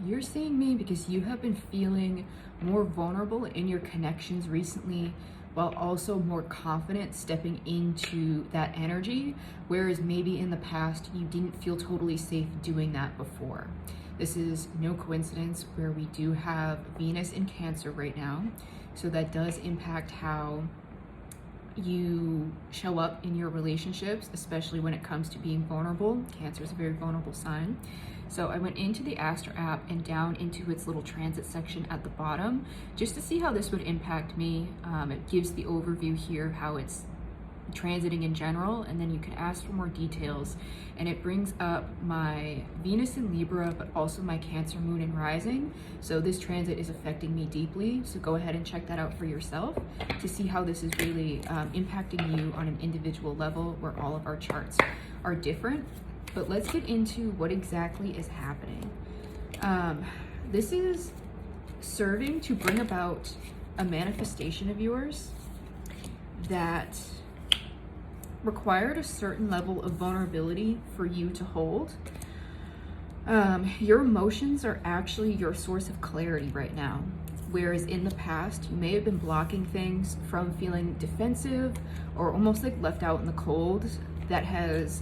you're seeing me because you have been feeling more vulnerable in your connections recently, while also more confident stepping into that energy, whereas maybe in the past you didn't feel totally safe doing that before. This is no coincidence where we do have Venus in Cancer right now, so that does impact how you show up in your relationships, especially when it comes to being vulnerable. Cancer is a very vulnerable sign. So I went into the Astro app and down into its little transit section at the bottom, just to see how this would impact me. It gives the overview here, how it's transiting in general, and then you can ask for more details, and it brings up my Venus in Libra, but also my Cancer moon and rising. So this transit is affecting me deeply, so go ahead and check that out for yourself to see how this is really impacting you on an individual level, where all of our charts are different. But let's get into what exactly is happening. This is serving to bring about a manifestation of yours that required a certain level of vulnerability for you to hold. Your emotions are actually your source of clarity right now. Whereas in the past, you may have been blocking things from feeling defensive or almost like left out in the cold. That has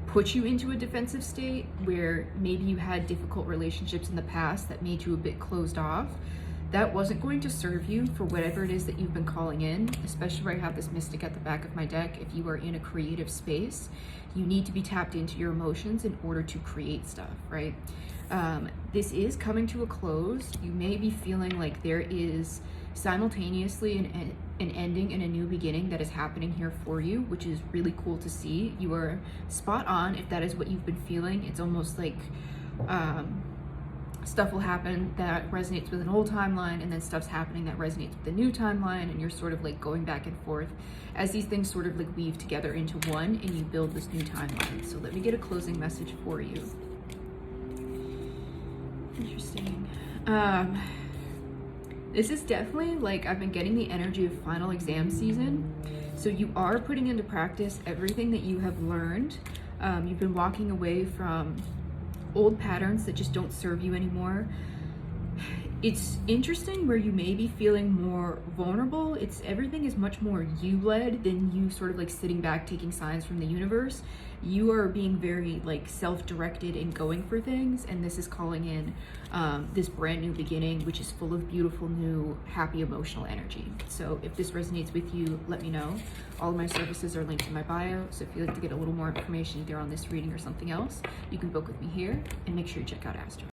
put you into a defensive state where maybe you had difficult relationships in the past that made you a bit closed off. That wasn't going to serve you for whatever it is that you've been calling in, especially where I have this mystic at the back of my deck. If you are in a creative space, you need to be tapped into your emotions in order to create stuff, right? This is coming to a close. You may be feeling like there is simultaneously an ending and a new beginning that is happening here for you, which is really cool to see. You are spot on if that is what you've been feeling. It's almost like stuff will happen that resonates with an old timeline, and then stuff's happening that resonates with the new timeline, and you're sort of like going back and forth as these things sort of like weave together into one and you build this new timeline. So let me get a closing message for you. Interesting. This is definitely like, I've been getting the energy of final exam season. So you are putting into practice everything that you have learned. You've been walking away from old patterns that just don't serve you anymore. It's interesting where you may be feeling more vulnerable. Everything is much more you-led than you sort of like sitting back taking signs from the universe. You are being very like self-directed and going for things, and this is calling in this brand new beginning, which is full of beautiful, new, happy, emotional energy. So if this resonates with you, let me know. All of my services are linked in my bio, so if you'd like to get a little more information either on this reading or something else, you can book with me here, and make sure you check out Astro.